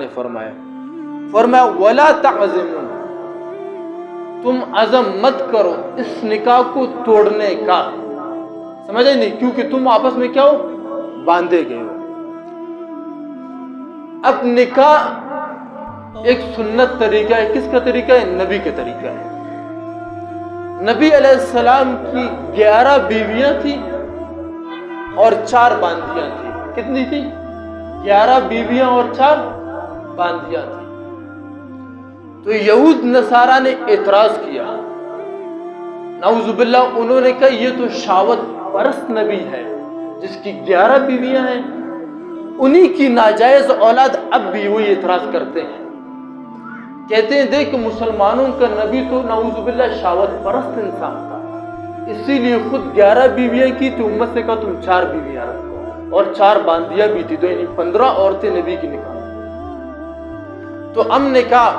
نے فرمایا وَلَا تَعْزِمُوا، تم عزم مت کرو اس نکاح کو توڑنے کا. سمجھے نہیں؟ کیونکہ تم آپس میں کیا ہو؟ باندھے گئے ہو. اب نکاح ایک سنت طریقہ ہے. کس کا طریقہ ہے؟ نبی کا طریقہ ہے. نبی علیہ السلام کی 11 بیویاں تھیں اور 4 باندیاں تھیں. کتنی تھی؟ 11 بیویاں اور 4 باندیاں تھیں. تو یہود نصارہ نے اعتراض کیا، نعوذ باللہ. انہوں نے کہا یہ تو شہوت پرست نبی ہے جس کی 11 بیویاں ہیں، انہی کی ناجائز اولاد. اب بھی وہی اعتراض کرتے ہیں، کہتے ہیں دیکھ مسلمانوں کا نبی تو نعوذ باللہ شہوت پرست انسان تھا، اسی لیے خود 11 بیویاں کی تو امت سے کہا تم 4 بیویاں رکھو، اور 4 باندیاں بھی تھی، تو یعنی 15 عورتیں نبی کی نکاح. تو ہم نے کہا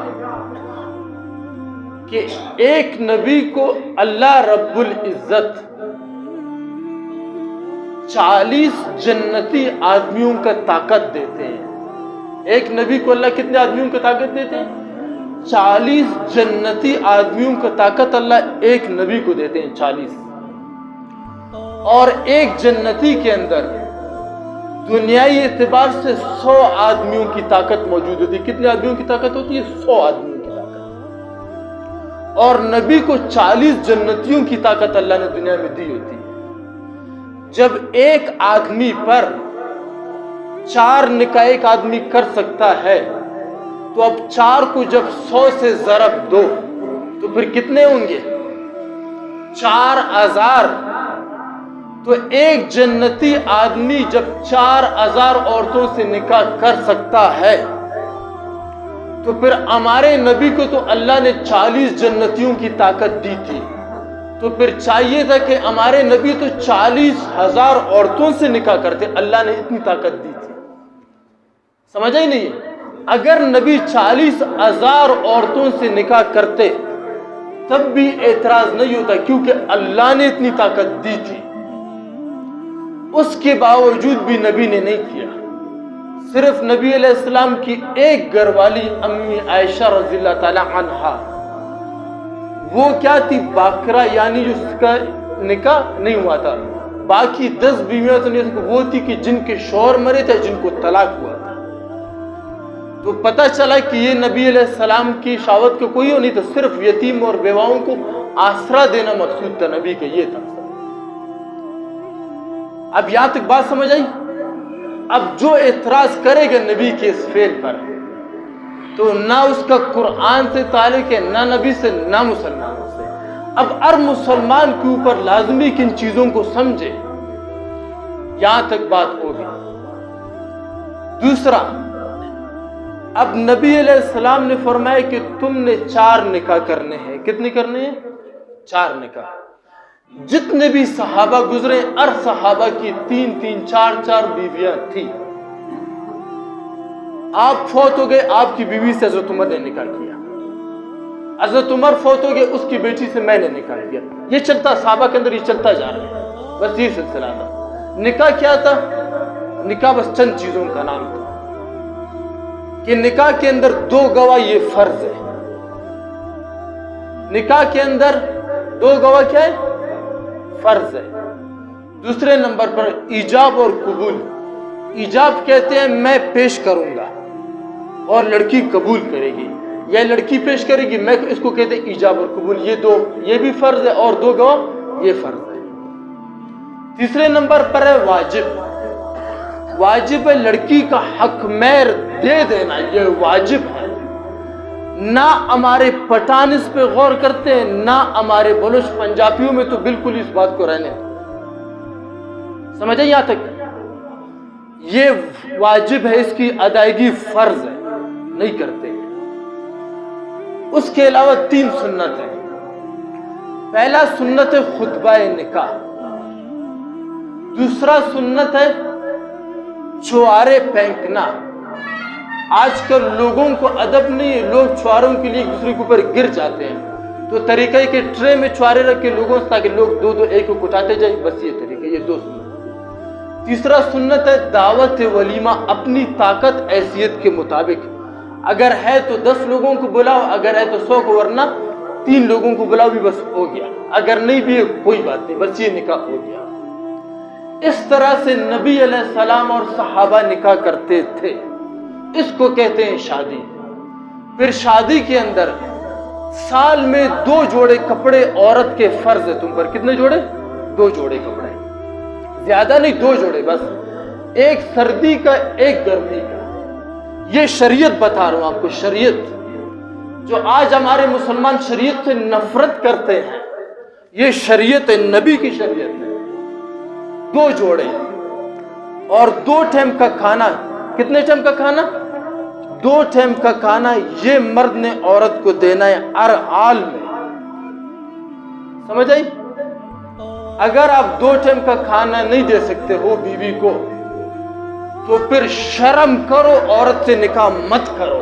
کہ ایک نبی کو اللہ رب العزت 40 جنتی آدمیوں کا طاقت دیتے ہیں. ایک نبی کو اللہ کتنے آدمیوں کا طاقت دیتے ہیں؟ 40 جنتی آدمیوں کا طاقت اللہ ایک نبی کو دیتے ہیں. 40. اور ایک جنتی کے اندر دنیائی اعتبار سے 100 آدمیوں کی طاقت موجود ہوتی ہے. کتنے آدمیوں کی طاقت ہوتی ہے؟ 100 آدمیوں کی طاقت. اور نبی کو 40 جنتیوں کی طاقت اللہ نے دنیا میں دی ہوتی ہے. جب ایک آدمی پر 4 نکاح ایک آدمی کر سکتا ہے، تو اب 4 کو جب 100 سے ضرب دو تو پھر کتنے ہوں گے؟ 4000. تو ایک جنتی آدمی جب 4000 عورتوں سے نکاح کر سکتا ہے، تو پھر ہمارے نبی کو تو اللہ نے 40 جنتیوں کی طاقت دی تھی، تو پھر چاہیے تھا کہ ہمارے نبی تو 40,000 عورتوں سے نکاح کرتے. اللہ نے اتنی طاقت دی تھی. سمجھا ہی نہیں؟ اگر نبی 40,000 عورتوں سے نکاح کرتے تب بھی اعتراض نہیں ہوتا، کیونکہ اللہ نے اتنی طاقت دی تھی. اس کے باوجود بھی نبی نے نہیں کیا. صرف نبی علیہ السلام کی ایک گھر والی امی عائشہ رضی اللہ تعالی عنہا، وہ کیا تھی؟ باکرہ، یعنی جس کا نکاح نہیں ہوا تھا. باقی 10 بیویاں تو نہیں، وہ تھی کہ جن کے شوہر مرے تھے، جن کو طلاق ہوا تھا. تو پتہ چلا کہ یہ نبی علیہ السلام کی شہوت کا کوئی نہیں تھا، صرف یتیم اور بیواؤں کو آسرا دینا مقصود تھا نبی کا، یہ تھا. اب یہاں تک بات سمجھ آئی؟ اب جو اعتراض کرے گا نبی کے اس فعل پر، تو نہ اس کا قرآن سے تعلق ہے، نہ نبی سے، نہ مسلمانوں سے. اب ہر مسلمان کے اوپر لازمی کن چیزوں کو سمجھے. یہاں تک بات ہوگی. دوسرا، اب نبی علیہ السلام نے فرمایا کہ تم نے 4 نکاح کرنے ہیں. کتنے کرنے ہیں؟ 4 نکاح. جتنے بھی صحابہ گزرے، ہر صحابہ کی 3-3 4-4 بیویاں تھیں. آپ فوت ہو گئے، آپ کی بیوی سے حضرت عمر نے نکاح کیا. حضرت عمر فوت ہو گئے، اس کی بیٹی سے میں نے نکاح کیا. یہ چلتا صحابہ کے اندر، یہ چلتا جا رہا ہے. بس یہ سلسلہ تھا. نکاح کیا تھا؟ نکاح بس چند چیزوں کا نام تھا کہ نکاح کے اندر 2 گواہ یہ فرض ہے. نکاح کے اندر 2 گواہ کیا ہے؟ فرض ہے. دوسرے نمبر پر ایجاب اور قبول. ایجاب کہتے ہیں میں پیش کروں گا اور لڑکی قبول کرے گی، یا لڑکی پیش کرے گی، میں اس کو کہتے ہیں ایجاب اور قبول. یہ بھی فرض ہے، اور 2 گواہ یہ فرض ہے. تیسرے نمبر پر ہے واجب. واجب ہے لڑکی کا حق مہر دے دینا، یہ واجب ہے. نہ ہمارے پٹھان اس پہ غور کرتے ہیں، نہ ہمارے بلوچ پنجابیوں میں تو بالکل اس بات کو رہنے. سمجھے یہاں تک؟ یہ واجب ہے، اس کی ادائیگی فرض ہے، نہیں کرتے. اس کے علاوہ 3 سنت ہیں. پہلا سنت ہے خطبہ نکاح. دوسرا سنت ہے چھوارے پھینکنا. آج کل لوگوں کو ادب نہیں ہے، لوگ چھواروں کے لیے ایک دوسرے کے اوپر گر جاتے ہیں. تو طریقہ ہے کہ ٹرے میں چھوارے رکھ کے لوگوں سے، تاکہ لوگ 2 ایک کو اٹھاتے جائیں. بس یہ طریقہ، یہ 2 سنت. تیسرا سنت ہے دعوت ولیمہ، اپنی طاقت حیثیت کے مطابق. اگر ہے تو 10 لوگوں کو بلاؤ، اگر ہے تو 100 کو، ورنہ 3 لوگوں کو بلاؤ بھی بس ہو گیا، اگر نہیں بھی کوئی بات نہیں، بس یہ نکاح ہو گیا۔ اس طرح سے نبی علیہ السلام اور صحابہ نکاح کرتے تھے، اس کو کہتے ہیں شادی۔ پھر شادی کے اندر سال میں 2 جوڑے کپڑے عورت کے فرض ہے تم پر۔ کتنے جوڑے؟ 2 جوڑے کپڑے، زیادہ نہیں، 2 جوڑے بس، ایک سردی کا ایک گرمی کا۔ یہ شریعت بتا رہا ہوں آپ کو، شریعت جو آج ہمارے مسلمان شریعت سے نفرت کرتے ہیں، یہ شریعت ہے، نبی کی شریعت ہے۔ 2 جوڑے اور 2 ٹائم کا کھانا۔ کتنے ٹائم کا کھانا؟ 2 ٹائم کا کھانا یہ مرد نے عورت کو دینا ہے ہر حال میں، سمجھ آئی؟ اگر آپ 2 ٹائم کا کھانا نہیں دے سکتے ہو بیوی کو تو پھر شرم کرو، عورت سے نکاح مت کرو۔